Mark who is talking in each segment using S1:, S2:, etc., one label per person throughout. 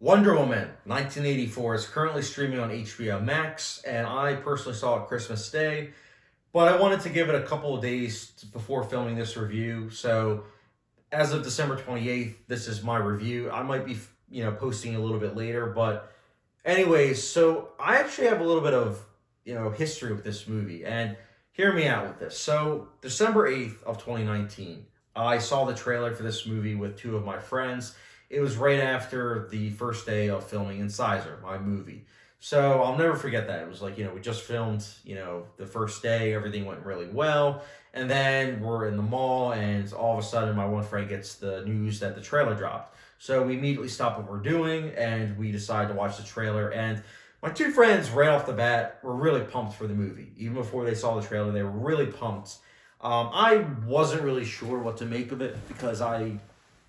S1: Wonder Woman 1984 is currently streaming on HBO Max, and I personally saw it Christmas Day, but I wanted to give it a couple of days before filming this review. So, as of December 28th, this is my review. I might be, posting a little bit later, but anyways, so I actually have a little bit of, history with this movie, and hear me out with this. So, December 8th of 2019, I saw the trailer for this movie with two of my friends. It was right after the first day of filming Incisor, my movie. So I'll never forget that. It was like, we just filmed, the first day, everything went really well. And then we're in the mall, and all of a sudden, my one friend gets the news that the trailer dropped. So we immediately stop what we're doing, and we decide to watch the trailer. And my two friends, right off the bat, were really pumped for the movie. Even before they saw the trailer, they were really pumped. I wasn't really sure what to make of it because a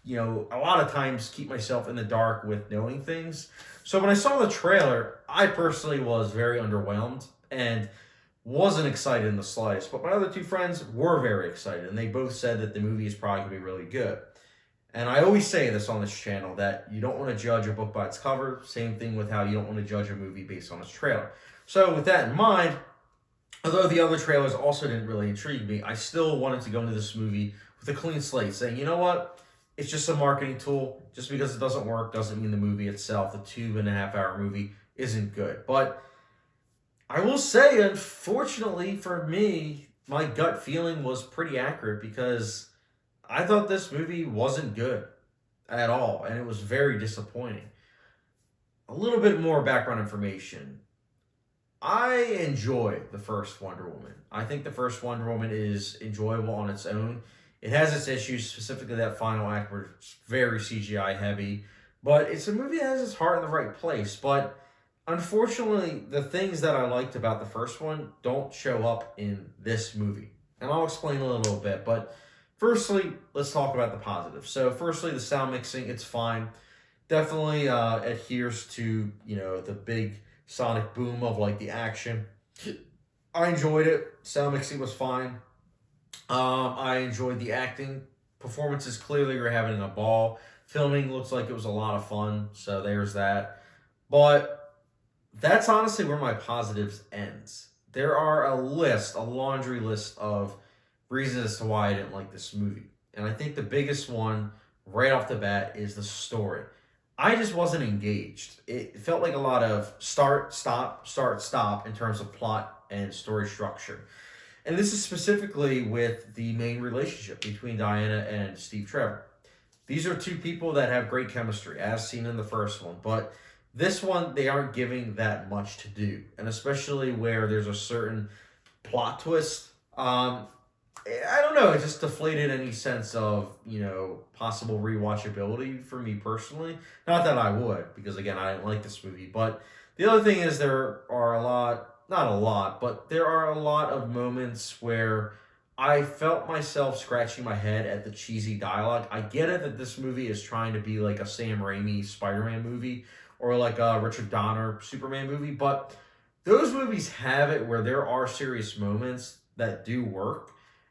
S1: lot of times keep myself in the dark with knowing things. So when I saw the trailer, I personally was very underwhelmed and wasn't excited in the slightest. But my other two friends were very excited, and they both said that the movie is probably going to be really good. And I always say this on this channel that you don't want to judge a book by its cover. Same thing with how you don't want to judge a movie based on its trailer. So with that in mind, although the other trailers also didn't really intrigue me, I still wanted to go into this movie with a clean slate, saying, you know what? It's just a marketing tool. Just because it doesn't work doesn't mean the movie itself, the 2.5 hour movie, isn't good. But I will say, unfortunately for me, my gut feeling was pretty accurate because I thought this movie wasn't good at all, and it was very disappointing. A little bit more background information. I enjoy the first Wonder Woman. I think the first Wonder Woman is enjoyable on its own. It has its issues, specifically that final act where it's very CGI heavy, but it's a movie that has its heart in the right place. But unfortunately, the things that I liked about the first one don't show up in this movie. And I'll explain a little bit, but firstly, let's talk about the positives. So, firstly, the sound mixing, it's fine. Definitely adheres to, the big sonic boom of like the action. I enjoyed it. Sound mixing was fine. I enjoyed the acting. Performances, clearly you're having a ball. Filming looks like it was a lot of fun, so there's that. But that's honestly where my positives ends. There are a laundry list of reasons as to why I didn't like this movie. And I think the biggest one right off the bat is the story. I just wasn't engaged. It felt like a lot of start, stop in terms of plot and story structure. And this is specifically with the main relationship between Diana and Steve Trevor. These are two people that have great chemistry, as seen in the first one. But this one, they aren't giving that much to do. And especially where there's a certain plot twist. I don't know. It just deflated any sense of, possible rewatchability for me personally. Not that I would, because again, I didn't like this movie. But the other thing is there are not a lot, but there are a lot of moments where I felt myself scratching my head at the cheesy dialogue. I get it that this movie is trying to be like a Sam Raimi Spider-Man movie or like a Richard Donner Superman movie, but those movies have it where there are serious moments that do work,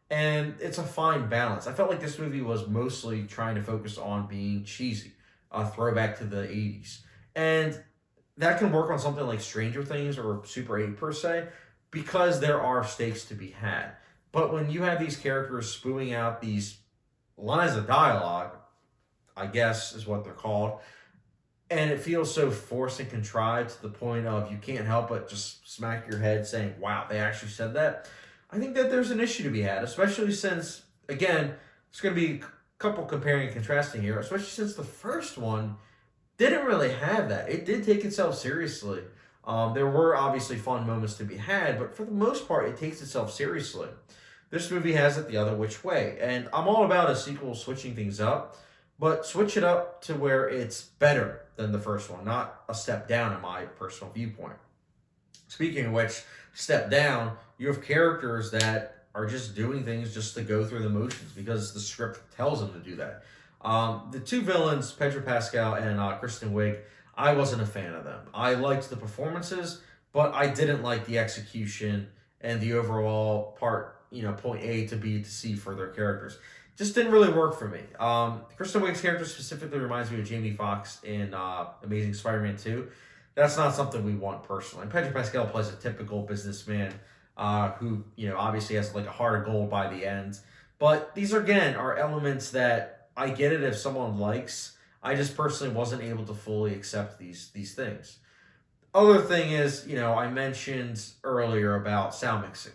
S1: and it's a fine balance. I felt like this movie was mostly trying to focus on being cheesy, a throwback to the 80s. And that can work on something like Stranger Things or Super 8 per se, because there are stakes to be had. But when you have these characters spewing out these lines of dialogue, I guess is what they're called, and it feels so forced and contrived to the point of you can't help but just smack your head saying, wow, they actually said that. I think that there's an issue to be had, especially since, again, it's going to be a couple comparing and contrasting here, especially since the first one didn't really have that. It did take itself seriously. There were obviously fun moments to be had, but for the most part, it takes itself seriously. This movie has it the other which way, and I'm all about a sequel switching things up, but switch it up to where it's better than the first one, not a step down in my personal viewpoint. Speaking of which, step down, you have characters that are just doing things just to go through the motions because the script tells them to do that. The two villains, Pedro Pascal and Kristen Wiig, I wasn't a fan of them. I liked the performances, but I didn't like the execution and the overall part, point A to B to C for their characters. just didn't really work for me. Kristen Wiig's character specifically reminds me of Jamie Foxx in Amazing Spider-Man 2. That's not something we want personally. And Pedro Pascal plays a typical businessman who, obviously has like a heart of gold by the end. But these again are elements that I get it if someone likes. I just personally wasn't able to fully accept these things. Other thing is, I mentioned earlier about sound mixing.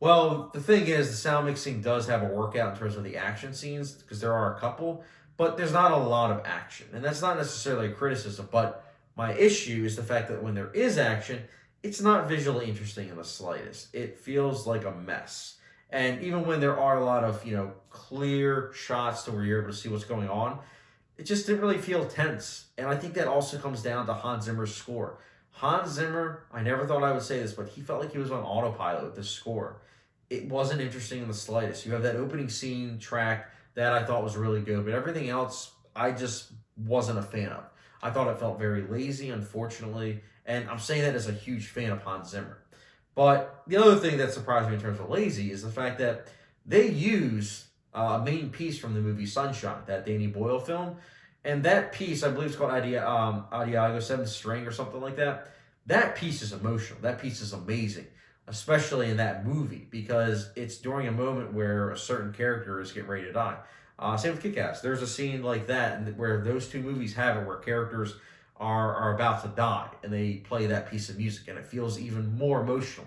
S1: Well, the thing is, the sound mixing does have a workout in terms of the action scenes, because there are a couple, but there's not a lot of action. And that's not necessarily a criticism, but my issue is the fact that when there is action, it's not visually interesting in the slightest. It feels like a mess. And even when there are a lot of, clear shots to where you're able to see what's going on, it just didn't really feel tense. And I think that also comes down to Hans Zimmer's score. Hans Zimmer, I never thought I would say this, but he felt like he was on autopilot with this score. It wasn't interesting in the slightest. You have that opening scene track that I thought was really good, but everything else I just wasn't a fan of. I thought it felt very lazy, unfortunately, and I'm saying that as a huge fan of Hans Zimmer. But the other thing that surprised me in terms of lazy is the fact that they use a main piece from the movie Sunshine, that Danny Boyle film, and that piece, I believe it's called Adiago, Seventh String or something like that. That piece is emotional. That piece is amazing, especially in that movie, because it's during a moment where a certain character is getting ready to die. Same with Kick-Ass. There's a scene like that where those two movies have it, where characters are about to die, and they play that piece of music, and it feels even more emotional.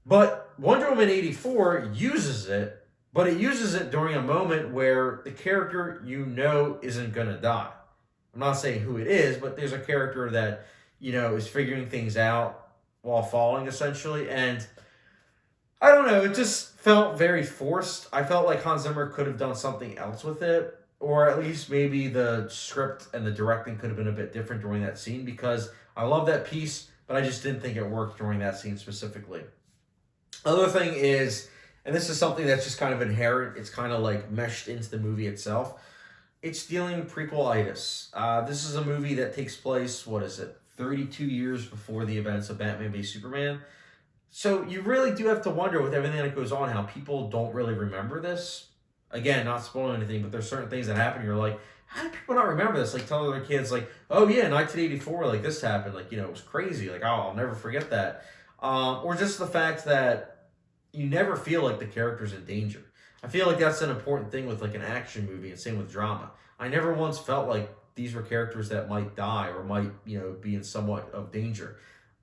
S1: But Wonder Woman 84 uses it, but it uses it during a moment where the character isn't going to die. I'm not saying who it is, but there's a character that, is figuring things out while falling, essentially. And I don't know, it just felt very forced. I felt like Hans Zimmer could have done something else with it, or at least maybe the script and the directing could have been a bit different during that scene, because I love that piece, but I just didn't think it worked during that scene specifically. Other thing is, and this is something that's just kind of inherent, it's kind of like meshed into the movie itself, it's dealing with prequel-itis. This is a movie that takes place, 32 years before the events of Batman v Superman. So you really do have to wonder, with everything that goes on, how people don't really remember this. Again, not spoiling anything, but there's certain things that happen, you're like, how do people not remember this? Like, tell their kids, like, oh yeah, 1984, like, this happened. Like, it was crazy. Like, oh, I'll never forget that. Or just the fact that you never feel like the character's in danger. I feel like that's an important thing with, like, an action movie, and same with drama. I never once felt like these were characters that might die or might, be in somewhat of danger.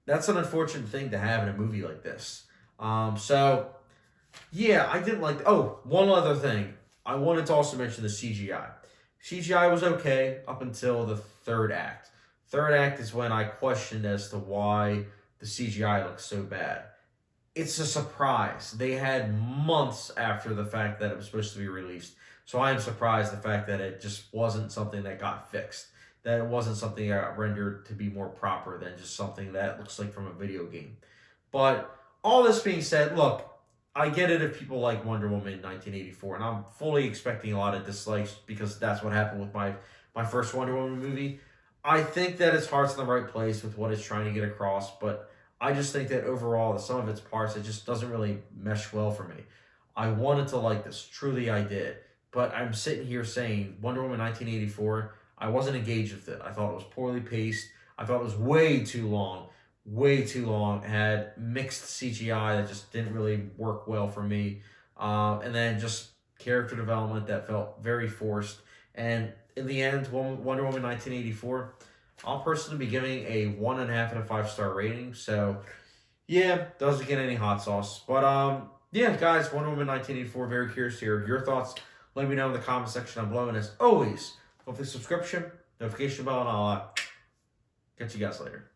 S1: That's an unfortunate thing to have in a movie like this. So, yeah, I didn't like... Oh, one other thing. I wanted to also mention the CGI. CGI was okay up until the third act. Third act is when I questioned as to why the CGI looks so bad. It's a surprise. They had months after the fact that it was supposed to be released. So I am surprised the fact that it just wasn't something that got fixed. That it wasn't something that got rendered to be more proper than just something that looks like from a video game. But all this being said, look, I get it if people like Wonder Woman 1984, and I'm fully expecting a lot of dislikes because that's what happened with my first Wonder Woman movie. I think that its heart's in the right place with what it's trying to get across, but I just think that overall, some of its parts, it just doesn't really mesh well for me. I wanted to like this. Truly, I did. But I'm sitting here saying, Wonder Woman 1984, I wasn't engaged with it. I thought it was poorly paced. I thought it was way too long. Way too long. It had mixed CGI that just didn't really work well for me. And then just character development that felt very forced. And in the end, Wonder Woman 1984, I'll personally be giving a 1.5 out of 5-star rating. So, yeah, doesn't get any hot sauce. But, yeah, guys, Wonder Woman 1984, very curious to hear your thoughts. Let me know in the comment section down below. And as always, hopefully subscription, notification bell, and I'll catch you guys later.